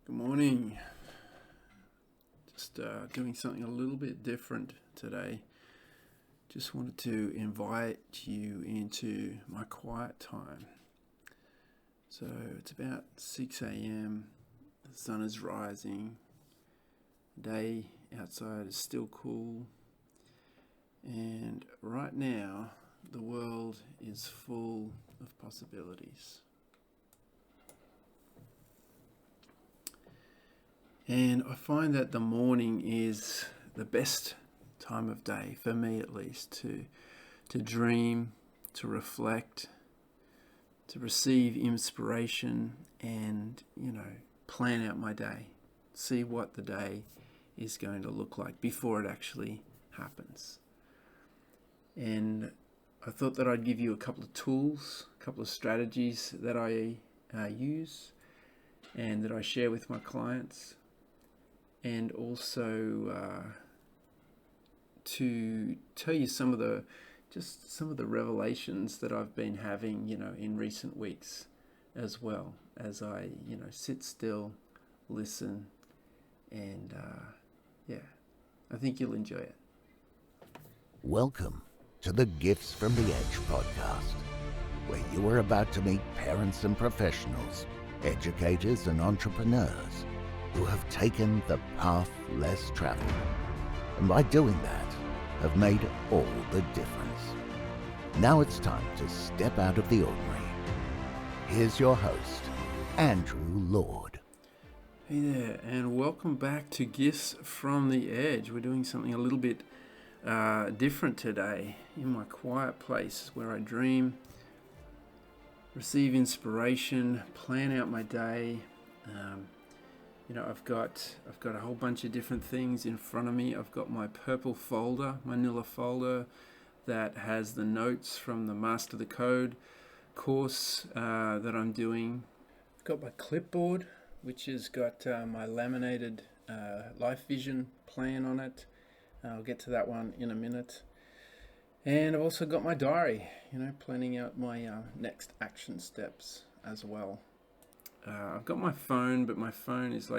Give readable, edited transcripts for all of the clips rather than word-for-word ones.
Good morning. Just doing something a little bit different today. Just wanted to invite you into my quiet time. So it's about 6 a.m. The sun is rising. The day outside is still cool. And right now, the world is full of possibilities. And I find that the morning is the best time of day, for me at least, to dream, to reflect, to receive inspiration and, plan out my day. See what the day is going to look like before it actually happens. And I thought that I'd give you a couple of tools, a couple of strategies that I use and that I share with my clients. And also to tell you some of the revelations that I've been having, in recent weeks, as well as I, sit still, listen, and I think you'll enjoy it. Welcome to the Gifts from the Edge podcast, where you are about to meet parents and professionals, educators and entrepreneurs who have taken the path less traveled, and by doing that, have made all the difference. Now it's time to step out of the ordinary. Here's your host, Andrew Lord. Hey there, and welcome back to Gifts from the Edge. We're doing something a little bit different today in my quiet place where I dream, receive inspiration, plan out my day. I've got a whole bunch of different things in front of me. I've got my purple folder, manila folder, that has the notes from the Master the Code course that I'm doing. I've got my clipboard, which has got my Laminated Life Vision plan on it. I'll get to that one in a minute. And I've also got my diary, planning out my next action steps as well. I've got my phone, but my phone is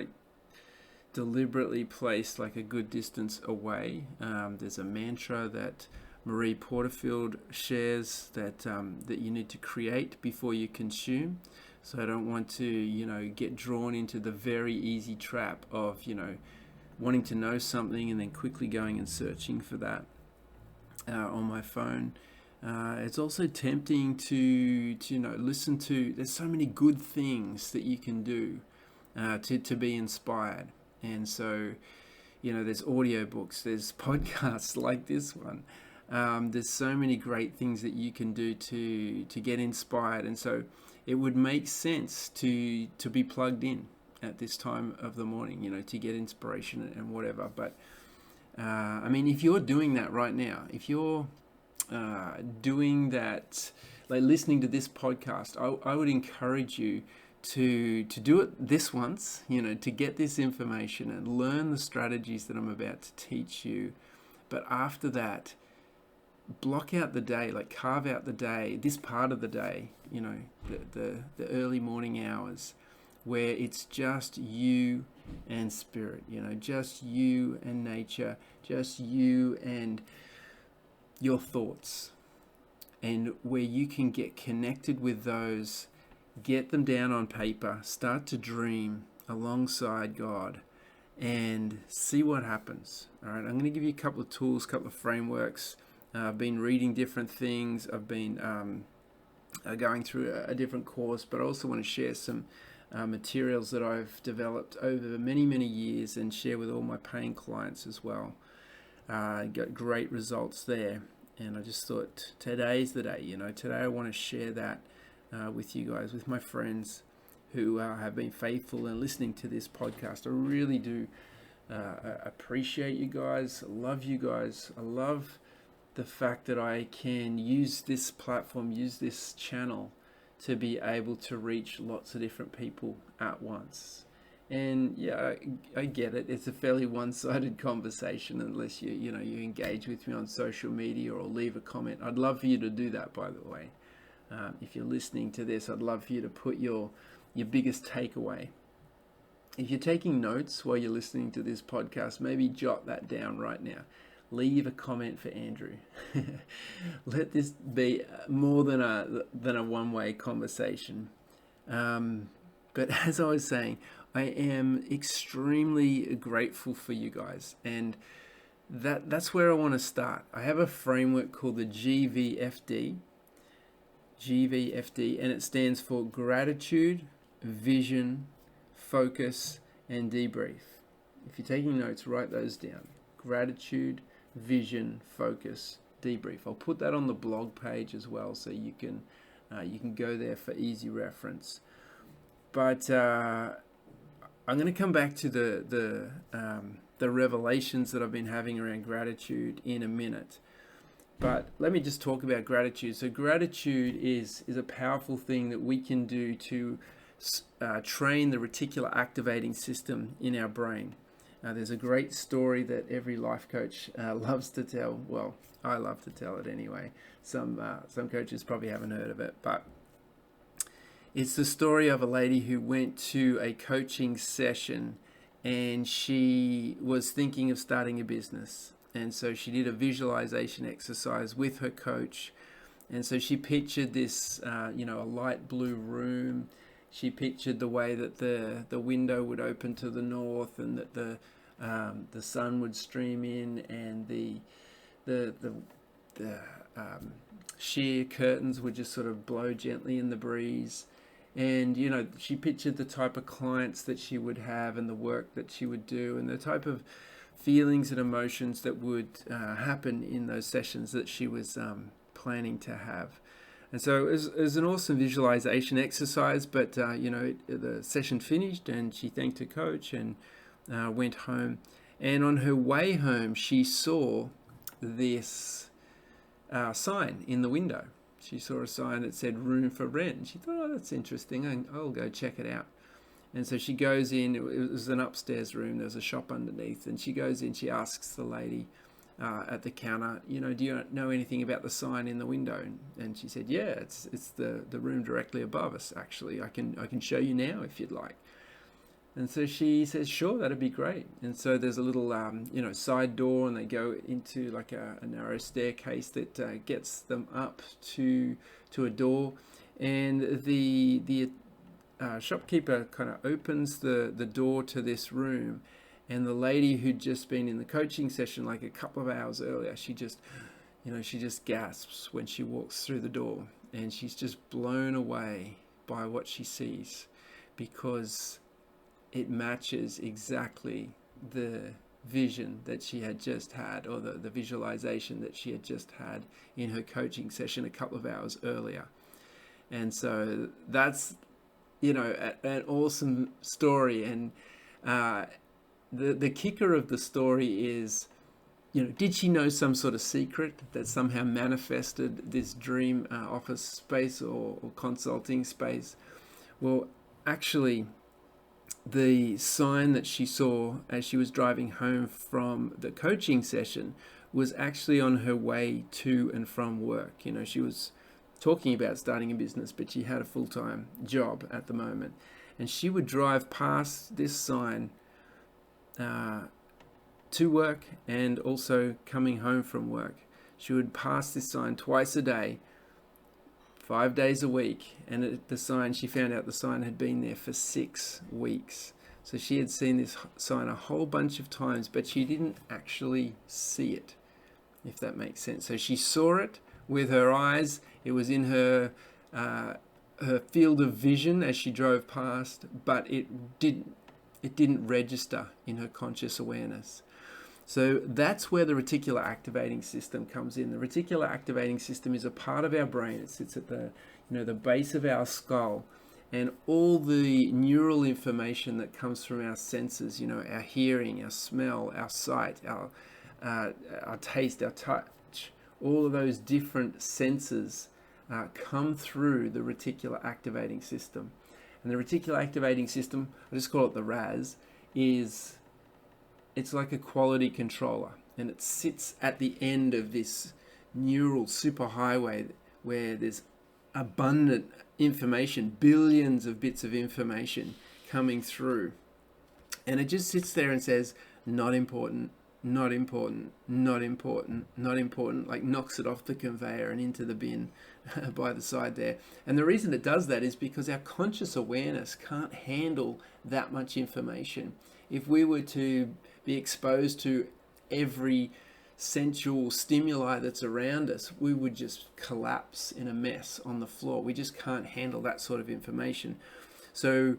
deliberately placed a good distance away. There's a mantra that Marie Porterfield shares that you need to create before you consume. So I don't want to, get drawn into the very easy trap of, wanting to know something and then quickly going and searching for that on my phone. It's also tempting to listen to. There's so many good things that you can do to be inspired, and so there's audiobooks, there's podcasts like this one. There's so many great things that you can do to get inspired, and so it would make sense to be plugged in at this time of the morning, to get inspiration and whatever. But if you're doing that right now, if you're doing that, listening to this podcast, I would encourage you to do it this once, to get this information and learn the strategies that I'm about to teach you. But after that, block out the day, carve out the day, this part of the day, the early morning hours, where it's just you and spirit, just you and nature, just you and your thoughts, and where you can get connected with those, get them down on paper, start to dream alongside God, and see what happens. All right, I'm going to give you a couple of tools, a couple of frameworks. I've been reading different things. I've been going through a different course, but I also want to share some materials that I've developed over many, many years and share with all my paying clients as well. Got great results there, and I just thought today's the day. Today I want to share that with you guys, with my friends who have been faithful in listening to this podcast. I really do appreciate you guys. I love you guys. I love the fact that I can use this platform, use this channel to be able to reach lots of different people at once. And yeah, I get it. It's a fairly one-sided conversation unless you engage with me on social media or leave a comment. I'd love for you to do that, by the way. If you're listening to this, I'd love for you to put your biggest takeaway if you're taking notes while you're listening to this podcast, maybe jot that down right now. Leave a comment for Andrew. Let this be more than a one-way conversation. But as I was saying, I am extremely grateful for you guys, and that's where I want to start. I have a framework called the GVFD, and it stands for gratitude, vision, focus, and debrief. If you're taking notes, write those down. Gratitude, vision, focus, debrief. I'll put that on the blog page as well, so you can go there for easy reference. But I'm going to come back to the revelations that I've been having around gratitude in a minute. But let me just talk about gratitude. So gratitude is a powerful thing that we can do to train the reticular activating system in our brain. There's a great story that every life coach loves to tell. Well, I love to tell it anyway. Some coaches probably haven't heard of it, but it's the story of a lady who went to a coaching session, and she was thinking of starting a business. And so she did a visualization exercise with her coach. And so she pictured this, a light blue room. She pictured the way that the window would open to the north, and that the sun would stream in, and the sheer curtains would just sort of blow gently in the breeze. And, she pictured the type of clients that she would have, and the work that she would do, and the type of feelings and emotions that would happen in those sessions that she was planning to have. And so it was an awesome visualization exercise, but, the session finished, and she thanked her coach and went home. And on her way home, she saw this sign in the window. She saw a sign that said room for rent. And she thought, oh, that's interesting. I'll go check it out. And so she goes in. It was an upstairs room. There was a shop underneath. And she goes in. She asks the lady at the counter, do you know anything about the sign in the window? And she said, yeah, it's the room directly above us, actually. I can show you now if you'd like. And so she says, sure, that'd be great. And so there's a little, side door, and they go into like a narrow staircase that gets them up to a door. And the shopkeeper kind of opens the door to this room. And the lady who'd just been in the coaching session like a couple of hours earlier, she just gasps when she walks through the door. And she's just blown away by what she sees, because it matches exactly the vision that she had just had, or the visualization that she had just had in her coaching session a couple of hours earlier. And so that's, an awesome story. And the kicker of the story is, did she know some sort of secret that somehow manifested this dream office space or consulting space? Well, actually, the sign that she saw as she was driving home from the coaching session was actually on her way to and from work. She was talking about starting a business, but she had a full-time job at the moment. And she would drive past this sign to work, and also coming home from work. She would pass this sign twice a day, 5 days a week, and she found out the sign had been there for 6 weeks. So she had seen this sign a whole bunch of times, but she didn't actually see it, if that makes sense. So she saw it with her eyes. It was in her field of vision as she drove past, but it didn't register in her conscious awareness. So that's where the reticular activating system comes in. The reticular activating system is a part of our brain. It sits at the base of our skull, and all the neural information that comes from our senses, our hearing, our smell, our sight, our taste, our touch, all of those different senses come through the reticular activating system. And the reticular activating system, I just call it the RAS, it's like a quality controller, and it sits at the end of this neural superhighway where there's abundant information, billions of bits of information coming through. And it just sits there and says, not important, not important, not important, not important, like knocks it off the conveyor and into the bin by the side there. And the reason it does that is because our conscious awareness can't handle that much information. If we were to be exposed to every sensual stimuli that's around us, we would just collapse in a mess on the floor. We just can't handle that sort of information. So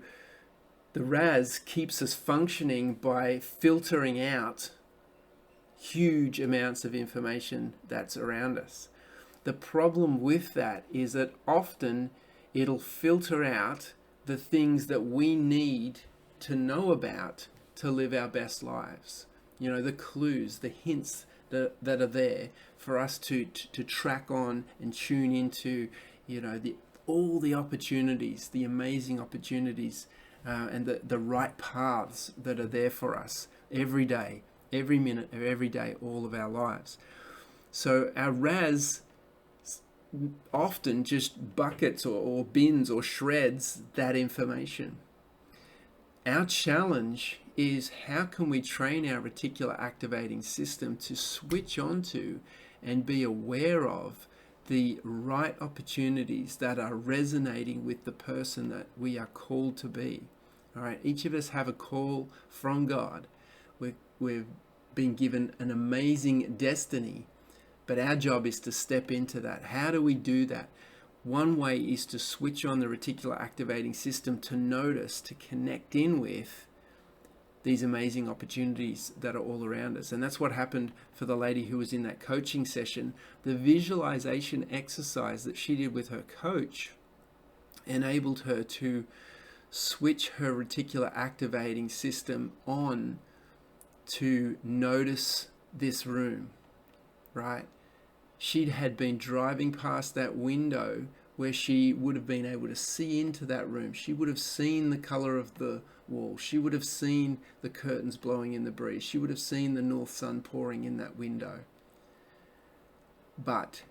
the RAS keeps us functioning by filtering out huge amounts of information that's around us. The problem with that is that often it'll filter out the things that we need to know about to live our best lives. You know, the clues, the hints that are there for us to track on and tune into, you know, all the opportunities, the amazing opportunities, and the right paths that are there for us every day, every minute of every day, all of our lives. So our RAS often just buckets or bins or shreds that information. Our challenge is, how can we train our reticular activating system to switch onto and be aware of the right opportunities that are resonating with the person that we are called to be. All right, each of us have a call from God. We've been given an amazing destiny, but our job is to step into that. How do we do that? One way is to switch on the reticular activating system to notice, to connect in with these amazing opportunities that are all around us. And that's what happened for the lady who was in that coaching session. The visualization exercise that she did with her coach enabled her to switch her reticular activating system on to notice this room, right? She had been driving past that window where she would have been able to see into that room. She would have seen the color of the wall. She would have seen the curtains blowing in the breeze. She would have seen the north sun pouring in that window. But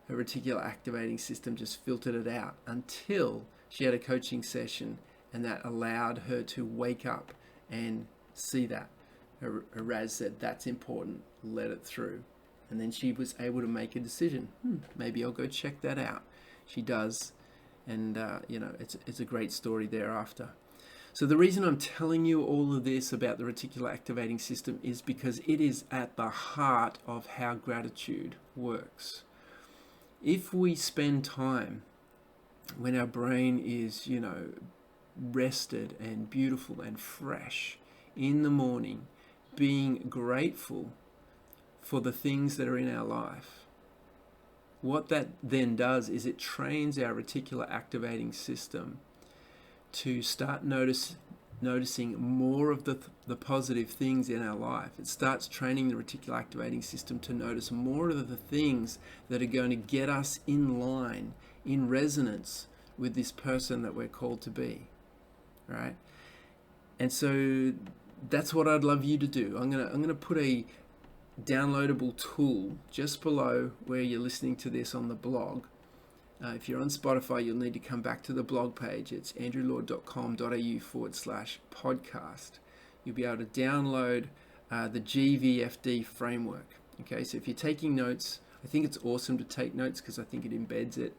her reticular activating system just filtered it out until she had a coaching session, and that allowed her to wake up and see that. Her RAS said, that's important, let it through. And then she was able to make a decision. Maybe I'll go check that out. She does, and it's a great story thereafter. So the reason I'm telling you all of this about the reticular activating system is because it is at the heart of how gratitude works. If we spend time when our brain is, rested and beautiful and fresh in the morning, being grateful for the things that are in our life, what that then does is it trains our reticular activating system to start noticing more of the positive things in our life. It starts training the reticular activating system to notice more of the things that are going to get us in line, in resonance with this person that we're called to be, right? And so that's what I'd love you to do. I'm gonna put a downloadable tool just below where you're listening to this on the blog. If you're on Spotify, you'll need to come back to the blog page. It's andrewlord.com.au/podcast. You'll be able to download the GVFD framework. Okay, so if you're taking notes, I think it's awesome to take notes because I think it embeds it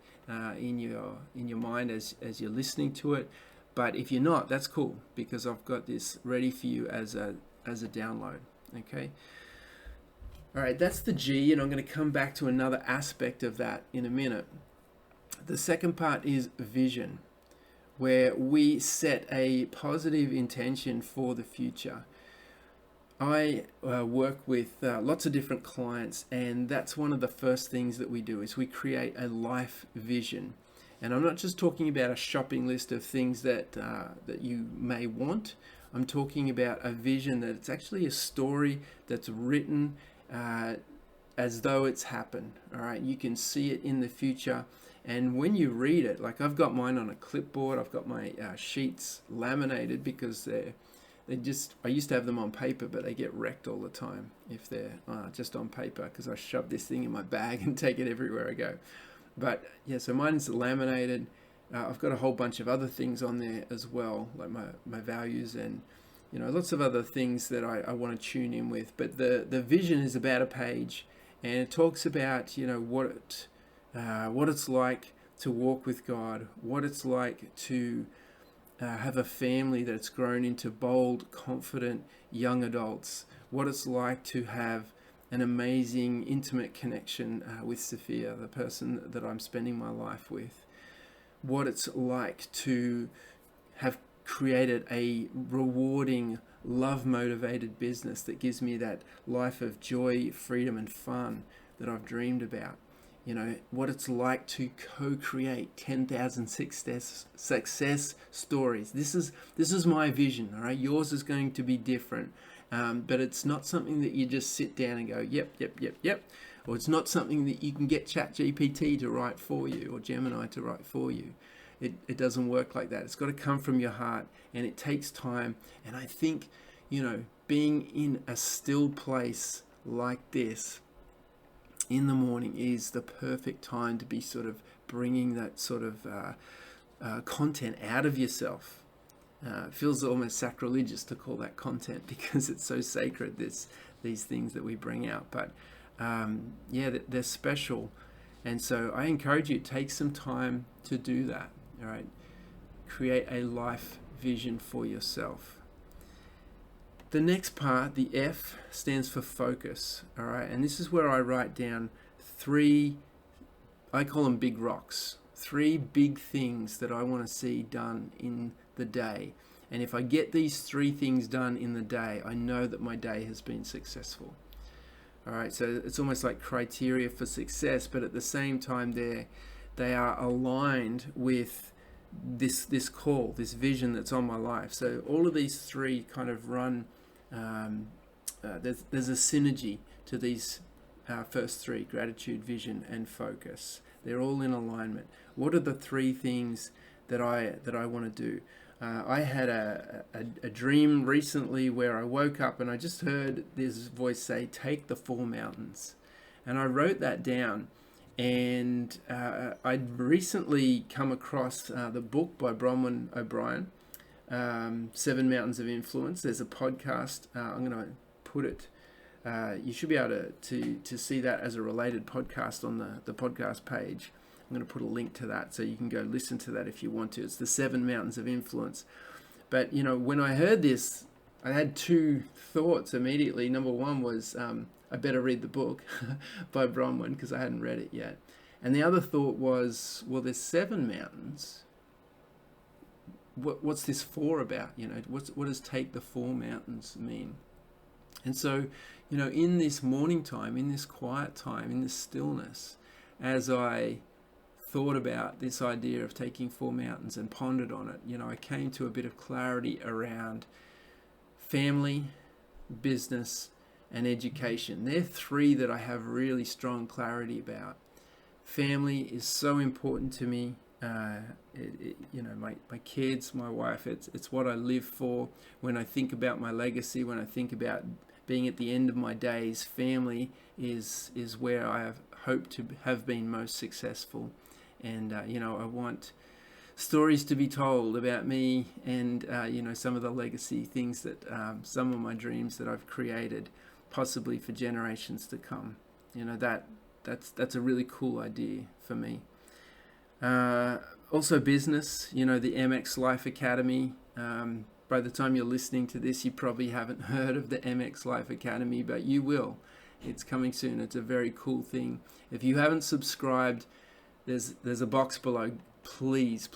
in your mind as you're listening to it. But if you're not, that's cool, because I've got this ready for you as a download. Okay. All right, that's the G, and I'm going to come back to another aspect of that in a minute. The second part is vision, where we set a positive intention for the future. I work with lots of different clients, and that's one of the first things that we do is we create a life vision. And I'm not just talking about a shopping list of things that you may want. I'm talking about a vision that it's actually a story that's written as though it's happened. All right, you can see it in the future, and when you read it, like I've got mine on a clipboard, I've got my sheets laminated because I used to have them on paper, but they get wrecked all the time if they're just on paper, because I shove this thing in my bag and take it everywhere I go. But yeah, so mine's laminated. I've got a whole bunch of other things on there as well, like my values and lots of other things that I want to tune in with. But the vision is about a page, and it talks about, what it's like to walk with God, what it's like to have a family that's grown into bold, confident young adults, what it's like to have an amazing, intimate connection with Sophia, the person that I'm spending my life with, what it's like to have created a rewarding, love-motivated business that gives me that life of joy, freedom, and fun that I've dreamed about. What it's like to co-create 10,000 success stories. This is my vision, all right? Yours is going to be different, but it's not something that you just sit down and go, yep, or it's not something that you can get ChatGPT to write for you or Gemini to write for you. It doesn't work like that. It's got to come from your heart, and it takes time. And I think, being in a still place like this in the morning is the perfect time to be sort of bringing that sort of content out of yourself. It feels almost sacrilegious to call that content because it's so sacred, these things that we bring out. But they're special. And so I encourage you, take some time to do that. All right, create a life vision for yourself. The next part, the F, stands for focus. All right, and this is where I write down 3, I call them big rocks, 3 big things that I want to see done in the day. And if I get these 3 things done in the day, I know that my day has been successful. All right, so it's almost like criteria for success, but at the same time, they are aligned with this call, this vision that's on my life. So all of these 3 kind of run. There's a synergy to these first 3: gratitude, vision, and focus. They're all in alignment. What are the 3 things that I want to do? I had a dream recently where I woke up and I just heard this voice say, "Take the 4 mountains," and I wrote that down. And I'd recently come across the book by Bronwyn O'Brien, 7 Mountains of Influence. There's a podcast. I'm going to put it. You should be able to see that as a related podcast on the podcast page. I'm going to put a link to that so you can go listen to that if you want to. It's the 7 Mountains of Influence. But, when I heard this, I had 2 thoughts immediately. Number one was, I better read the book by Bronwyn because I hadn't read it yet. And the other thought was, well, there's 7 mountains. What's this 4 about? What does take the 4 mountains mean? And so, in this morning time, in this quiet time, in this stillness, as I thought about this idea of taking 4 mountains and pondered on it, I came to a bit of clarity around family, business, and education. They're 3 that I have really strong clarity about. Family is so important to me. My kids, my wife, it's what I live for. When I think about my legacy, when I think about being at the end of my days, family is where I have hoped to have been most successful. And I want stories to be told about me and some of the legacy things that some of my dreams that I've created, possibly for generations to come. That's a really cool idea for me. Also business, the MX Life Academy. By the time you're listening to this, you probably haven't heard of the MX Life Academy, but you will. It's coming soon. It's a very cool thing. If you haven't subscribed, there's a box below. Please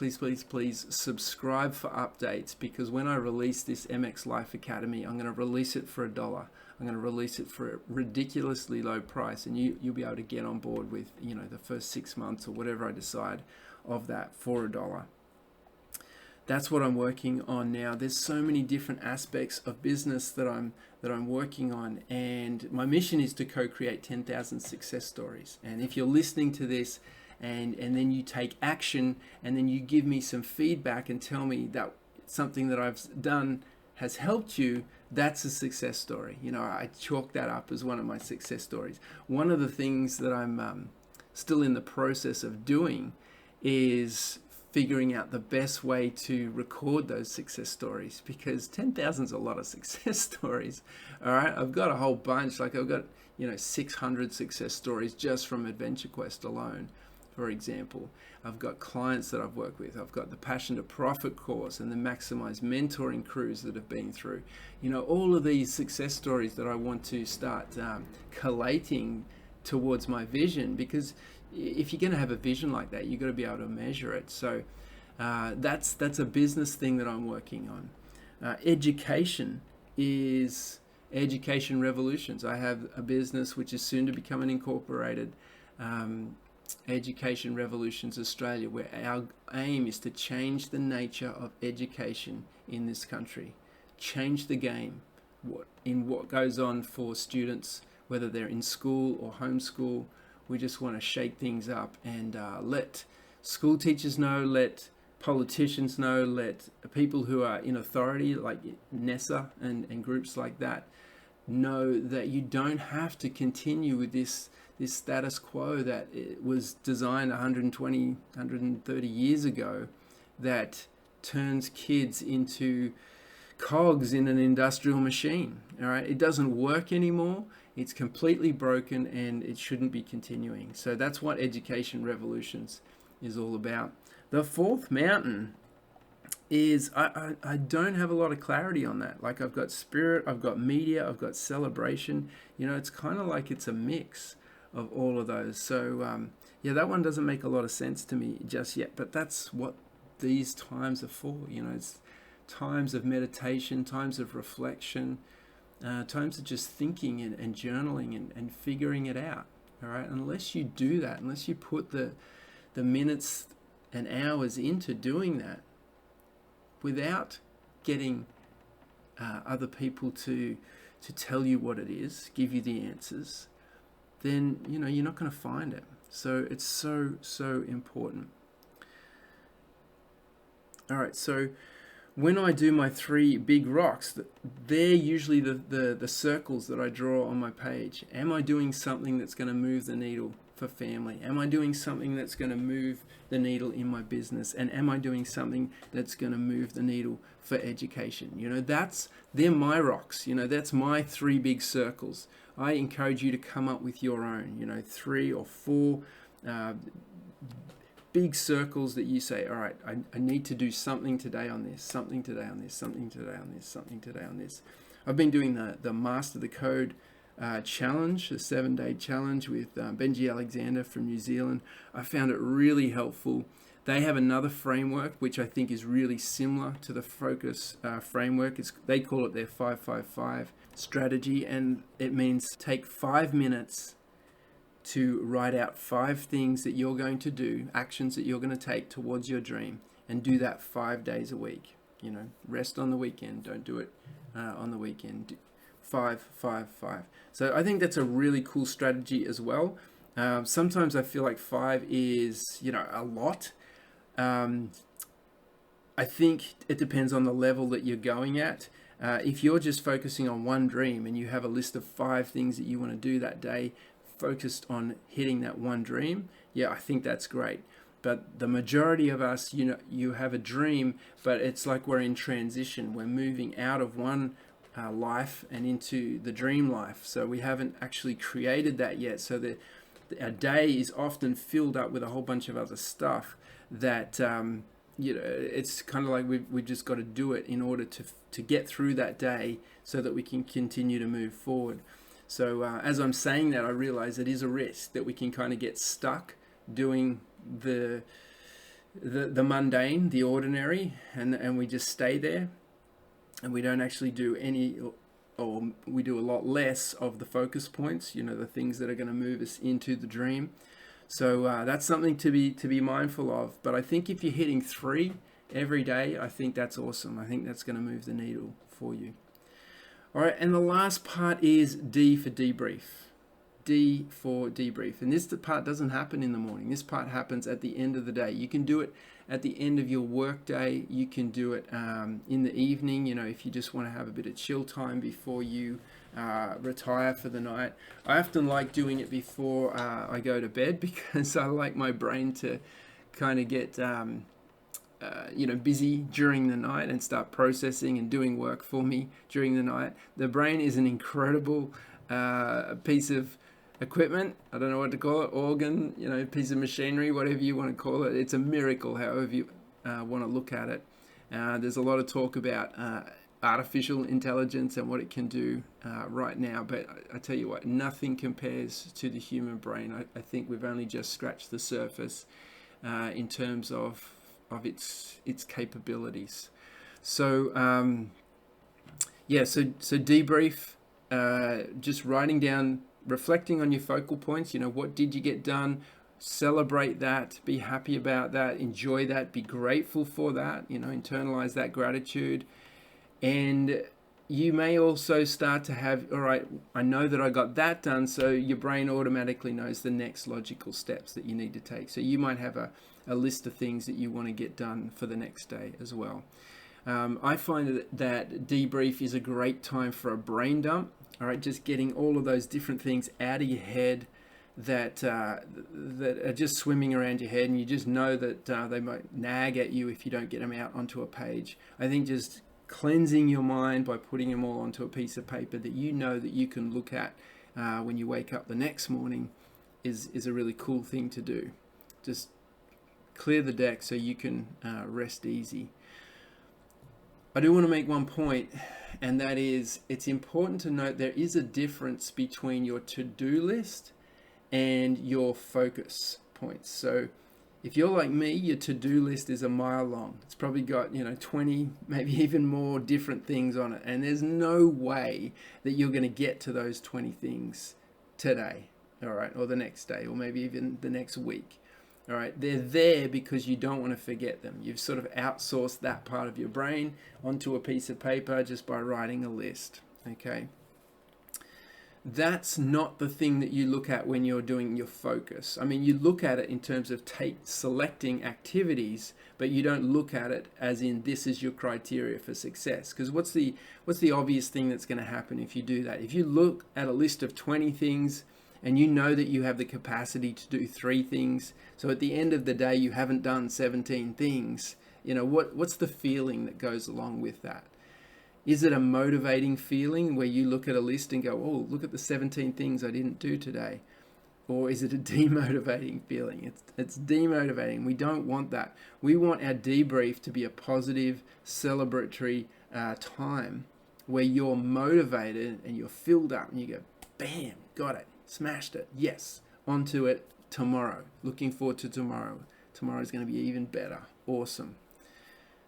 subscribe for updates, because when I release this MX Life Academy, I'm going to release it for $1. I'm going to release it for a ridiculously low price, and you'll be able to get on board with the first 6 months or whatever I decide of that for $1. That's what I'm working on now. There's so many different aspects of business that I'm working on, and my mission is to co-create 10,000 success stories. And if you're listening to this and then you take action and then you give me some feedback and tell me that something that I've done has helped you, that's a success story. I chalk that up as one of my success stories. One of the things that I'm still in the process of doing is figuring out the best way to record those success stories, because 10,000 is a lot of success stories. All right, I've got a whole bunch. Like I've got 600 success stories just from Adventure Quest alone, for example. I've got clients that I've worked with. I've got the Passion to Profit course and the Maximize mentoring crews that have been through. All of these success stories that I want to start collating towards my vision, because if you're going to have a vision like that, you've got to be able to measure it. So that's a business thing that I'm working on. Education is Education Revolutions. I have a business which is soon to become an incorporated Education Revolutions Australia, where our aim is to change the nature of education in this country, change the game what goes on for students, whether they're in school or homeschool. We just want to shake things up and let school teachers know, let politicians know, let people who are in authority like NESA and groups like that know that you don't have to continue with this status quo that it was designed 120, 130 years ago, that turns kids into cogs in an industrial machine. All right, it doesn't work anymore. It's completely broken, and it shouldn't be continuing. So that's what Education Revolutions is all about. The fourth mountain is I don't have a lot of clarity on that. Like I've got spirit, I've got media, I've got celebration. It's kind of like it's a mix of all of those. So that one doesn't make a lot of sense to me just yet, but that's what these times are for. It's times of meditation, times of reflection, times of just thinking and journaling and figuring it out. All right, unless you do that, unless you put the minutes and hours into doing that, without getting other people to tell you what it is, give you the answers, then you're not going to find it. So it's so important. All right, so when I do my 3 big rocks, they're usually the circles that I draw on my page. Am I doing something that's going to move the needle for family? Am I doing something that's going to move the needle in my business? And am I doing something that's going to move the needle for education? They're my rocks. That's my 3 big circles. I encourage you to come up with your own, 3 or 4 big circles that you say, all right, I need to do something today on this, something today on this, something today on this, something today on this. I've been doing the Master the Code challenge, the 7-day challenge with Benji Alexander from New Zealand. I found it really helpful. They have another framework which I think is really similar to the Focus framework. They call it their 5-5-5 strategy, and it means take 5 minutes to write out 5 things that you're going to do, actions that you're going to take towards your dream, and do that 5 days a week. Rest on the weekend. Don't do it on the weekend. 5, 5, 5. So I think that's a really cool strategy as well. Sometimes I feel like 5 is, a lot. I think it depends on the level that you're going at. If you're just focusing on one dream and you have a list of 5 things that you want to do that day, focused on hitting that one dream, I think that's great. But the majority of us, you have a dream, but it's like we're in transition. We're moving out of one life and into the dream life. So we haven't actually created that yet. So that our day is often filled up with a whole bunch of other stuff that, it's kind of like we've just got to do it in order to get through that day so that we can continue to move forward. So as I'm saying that, I realize it is a risk that we can kind of get stuck doing the mundane, the ordinary, and we just stay there, and we don't actually do any, or we do a lot less of the focus points, the things that are going to move us into the dream. So that's something to be mindful of. But I think if you're hitting 3 every day, I think that's awesome. I think that's going to move the needle for you. All right, and the last part is D for debrief. D for debrief. And this part doesn't happen in the morning. This part happens at the end of the day. You can do it at the end of your work day. You can do it in the evening, if you just want to have a bit of chill time before you retire for the night. I often like doing it before I go to bed, because I like my brain to kind of get busy during the night and start processing and doing work for me during the night. The brain is an incredible piece of equipment. I don't know what to call it, organ, piece of machinery, whatever you want to call it. It's a miracle, however you want to look at it. There's a lot of talk about artificial intelligence and what it can do right now, but I tell you what, nothing compares to the human brain. I think we've only just scratched the surface in terms of its capabilities. So so debrief, just writing down, reflecting on your focal points. What did you get done? Celebrate that, be happy about that, enjoy that, be grateful for that, internalize that gratitude. And you may also start to have, all right, I know that I got that done, so your brain automatically knows the next logical steps that you need to take. So you might have a list of things that you want to get done for the next day as well. I find that debrief is a great time for a brain dump, all right, just getting all of those different things out of your head that are just swimming around your head, and you just know that they might nag at you if you don't get them out onto a page. I think just cleansing your mind by putting them all onto a piece of paper that that you can look at when you wake up the next morning is a really cool thing to do. Just clear the deck so you can rest easy. I do want to make one point, and that is it's important to note there is a difference between your to-do list and your focus points. So if you're like me, your to-do list is a mile long. It's probably got 20, maybe even more different things on it, and there's no way that you're going to get to those 20 things today, all right, or the next day, or maybe even the next week. All right, they're there because you don't want to forget them. You've sort of outsourced that part of your brain onto a piece of paper just by writing a list, okay? That's not the thing that you look at when you're doing your focus. I mean, you look at it in terms of selecting activities, but you don't look at it as in this is your criteria for success. Because what's the obvious thing that's going to happen if you do that? If you look at a list of 20 things and you know that you have the capacity to do 3 things, so at the end of the day you haven't done 17 things, what's the feeling that goes along with that? Is it a motivating feeling where you look at a list and go, oh, look at the 17 things I didn't do today? Or is it a demotivating feeling? It's demotivating. We don't want that. We want our debrief to be a positive, celebratory time where you're motivated and you're filled up and you go, bam, got it, smashed it, yes, onto it tomorrow. Looking forward to tomorrow. Tomorrow's going to be even better. Awesome.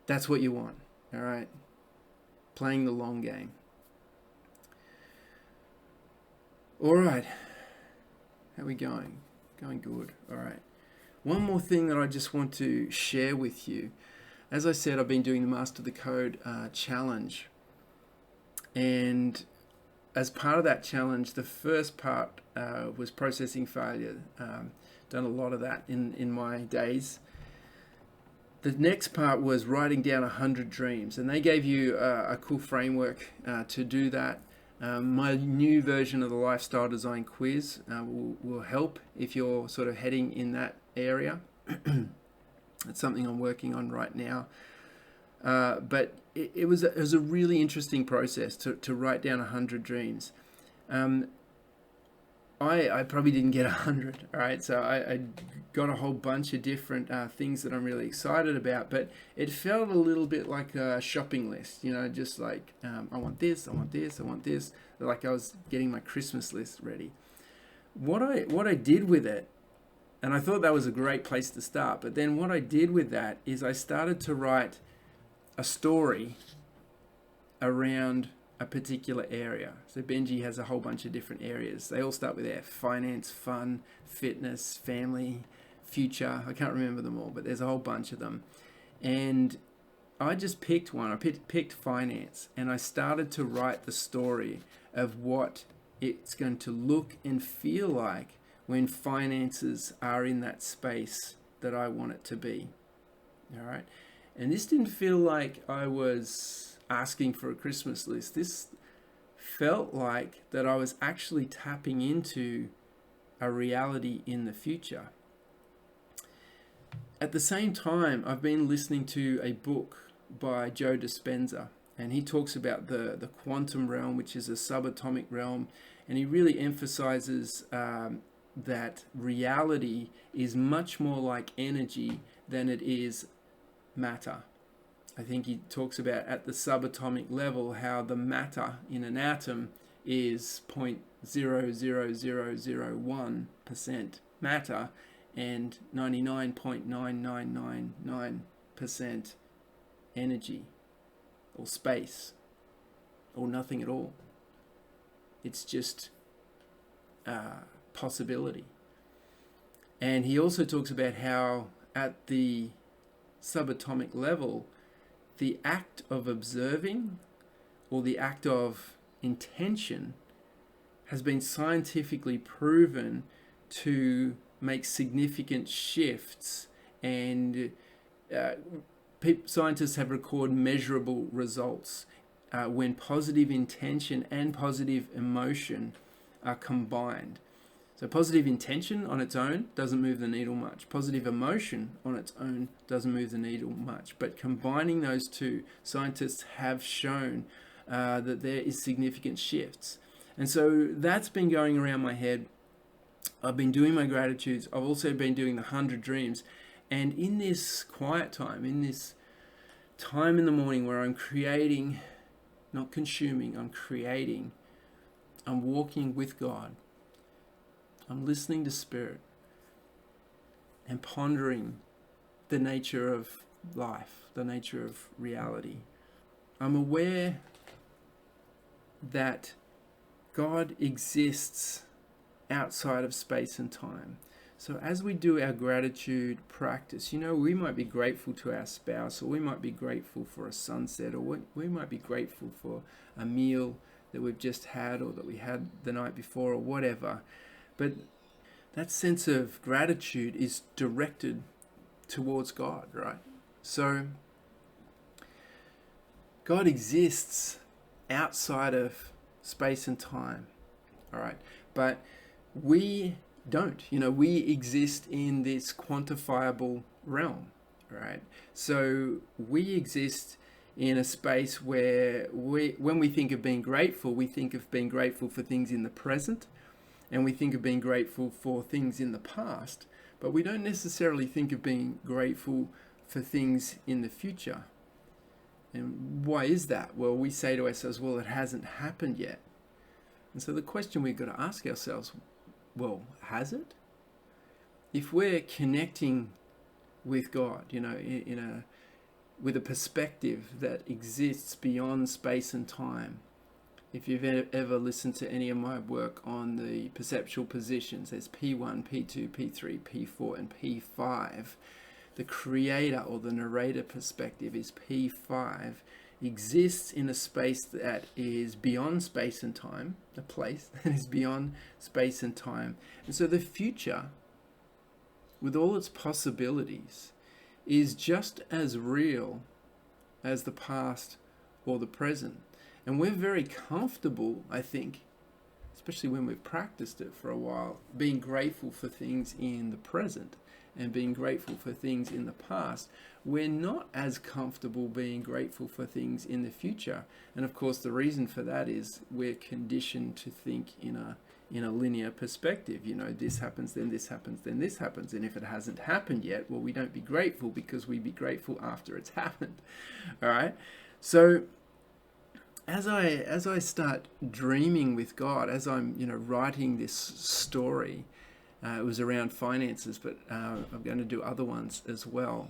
That's what you want, all right? Playing the long game. All right. How are we going? Going good. All right. One more thing that I just want to share with you. As I said, I've been doing the Master the Code challenge. And as part of that challenge, the first part was processing failure. Done a lot of that in my days. The next part was writing down 100 dreams, and they gave you a cool framework to do that. My new version of the lifestyle design quiz will help if you're sort of heading in that area. It's something I'm working on right now. But it was a really interesting process to write down 100 dreams. I probably didn't get 100, all right? So I got a whole bunch of different things that I'm really excited about, but it felt a little bit like a shopping list, just like, I want this, I want this, I want this, like I was getting my Christmas list ready. What I did with it, and I thought that was a great place to start, but then what I did with that is I started to write a story around a particular area. So Benji has a whole bunch of different areas. They all start with F: finance, fun, fitness, family, future. I can't remember them all, but there's a whole bunch of them. And I just picked one. I picked finance, and I started to write the story of what it's going to look and feel like when finances are in that space that I want it to be. All right. And this didn't feel like I was asking for a Christmas list. This felt like that I was actually tapping into a reality in the future. At the same time, I've been listening to a book by Joe Dispenza, and he talks about the quantum realm, which is a subatomic realm, and he really emphasizes that reality is much more like energy than it is matter. I think he talks about at the subatomic level how the matter in an atom is 0.00001% matter and 99.9999% energy or space or nothing at all. It's just possibility. And he also talks about how at the subatomic level, the act of observing or the act of intention has been scientifically proven to make significant shifts, and scientists have recorded measurable results when positive intention and positive emotion are combined. So positive intention on its own doesn't move the needle much. Positive emotion on its own doesn't move the needle much. But combining those two, scientists have shown that there is significant shifts. And so that's been going around my head. I've been doing my gratitudes. I've also been doing the 100 dreams. And in this quiet time, in this time in the morning where I'm creating, not consuming, I'm creating, I'm walking with God. I'm listening to Spirit and pondering the nature of life, the nature of reality. I'm aware that God exists outside of space and time. So as we do our gratitude practice, we might be grateful to our spouse, or we might be grateful for a sunset, or we might be grateful for a meal that we've just had or that we had the night before or whatever. But that sense of gratitude is directed towards God, right? So God exists outside of space and time, all right? But we don't, we exist in this quantifiable realm, right? So we exist in a space where when we think of being grateful, we think of being grateful for things in the present, and we think of being grateful for things in the past, but we don't necessarily think of being grateful for things in the future. And why is that? Well, we say to ourselves, well, it hasn't happened yet. And so the question we've got to ask ourselves, well, has it? If we're connecting with God, with a perspective that exists beyond space and time. If you've ever listened to any of my work on the perceptual positions, there's P1, P2, P3, P4, and P5. The creator or the narrator perspective is P5, exists in a space that is beyond space and time, a place that is beyond space and time. And so the future, with all its possibilities, is just as real as the past or the present. And we're very comfortable, I think, especially when we've practiced it for a while, being grateful for things in the present and being grateful for things in the past. We're not as comfortable being grateful for things in the future. And of course, the reason for that is we're conditioned to think in a linear perspective. This happens, then this happens, then this happens. And if it hasn't happened yet, well, we don't be grateful because we be grateful after it's happened. All right. So as I start dreaming with God, as I'm writing this story, it was around finances, but I'm going to do other ones as well.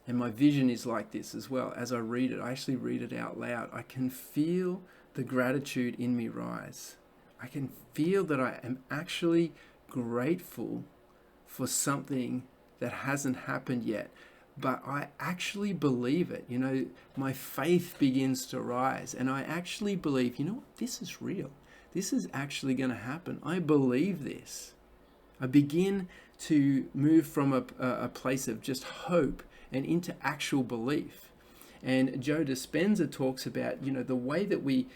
And my vision is like this as well. As I read it, I actually read it out loud. I can feel the gratitude in me rise. I can feel that I am actually grateful for something that hasn't happened yet, but I actually believe it. My faith begins to rise, and I actually believe, this is real. This is actually going to happen. I believe this. I begin to move from a place of just hope and into actual belief. And Joe Dispenza talks about, the way that we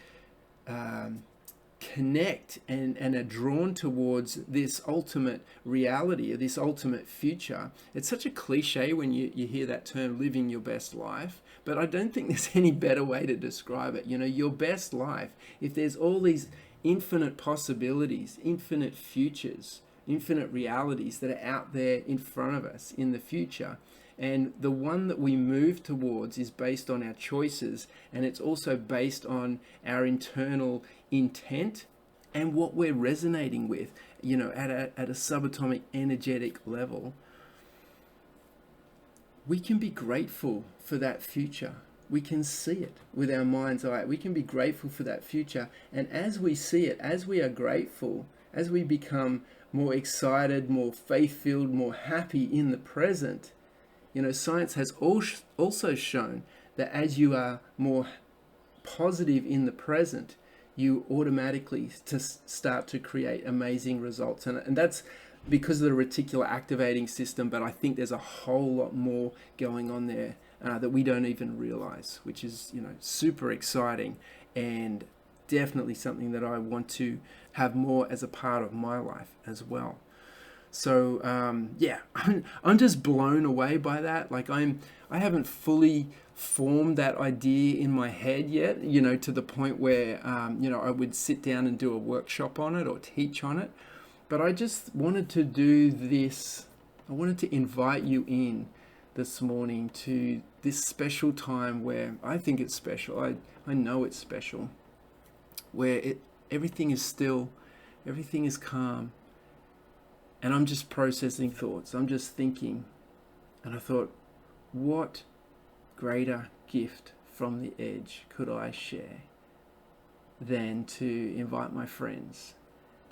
connect and are drawn towards this ultimate reality or this ultimate future. It's such a cliche when you hear that term, living your best life, but I don't think there's any better way to describe it. Your best life, if there's all these infinite possibilities, infinite futures, infinite realities that are out there in front of us in the future, and the one that we move towards is based on our choices, and it's also based on our internal intent and what we're resonating with, at a subatomic energetic level. We can be grateful for that future. We can see it with our mind's eye. We can be grateful for that future. And as we see it, as we are grateful, as we become more excited, more faith-filled, more happy in the present, science has also shown that as you are more positive in the present, you automatically start to create amazing results. And that's because of the reticular activating system, but I think there's a whole lot more going on there that we don't even realize, which is, super exciting and definitely something that I want to have more as a part of my life as well. So I'm just blown away by that. Like I haven't fully formed that idea in my head yet, to the point where I would sit down and do a workshop on it or teach on it. But I just wanted to do this. I wanted to invite you in this morning to this special time where I think it's special. I know it's special, where everything is still, everything is calm. And I'm just processing thoughts. I'm just thinking. And I thought, what greater gift from the edge could I share than to invite my friends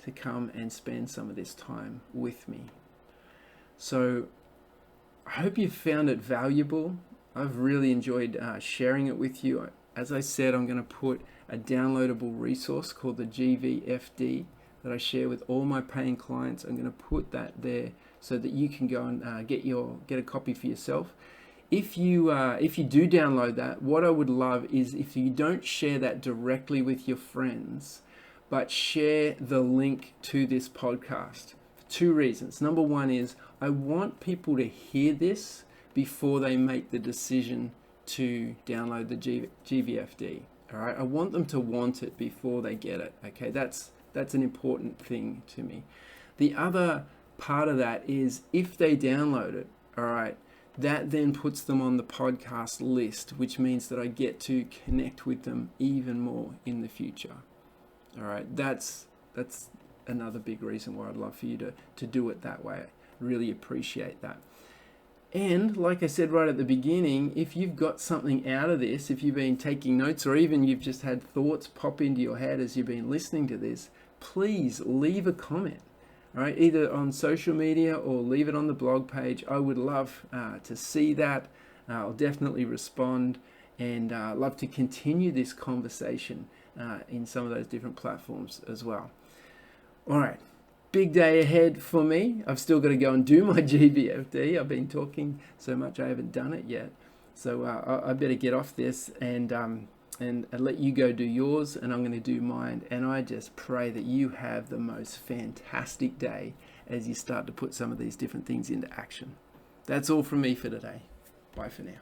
to come and spend some of this time with me? So I hope you found it valuable. I've really enjoyed sharing it with you. As I said, I'm going to put a downloadable resource called the GVFD that I share with all my paying clients. I'm going to put that there so that you can go and get a copy for yourself. If you do download that, what I would love is if you don't share that directly with your friends, but share the link to this podcast for two reasons. Number one is I want people to hear this before they make the decision to download the GVFD. All right, I want them to want it before they get it. Okay, that's an important thing to me. The other part of that is if they download it, all right, that then puts them on the podcast list, which means that I get to connect with them even more in the future. All right, that's another big reason why I'd love for you to do it that way. I really appreciate that. And like I said right at the beginning, if you've got something out of this, if you've been taking notes or even you've just had thoughts pop into your head as you've been listening to this, please leave a comment, all right, either on social media or leave it on the blog page. I would love to see that. I'll definitely respond and love to continue this conversation in some of those different platforms as well. All right. Big day ahead for me. I've still got to go and do my GVFD. I've been talking so much I haven't done it yet. So I better get off this and let you go do yours, and I'm going to do mine. And I just pray that you have the most fantastic day as you start to put some of these different things into action. That's all from me for today. Bye for now.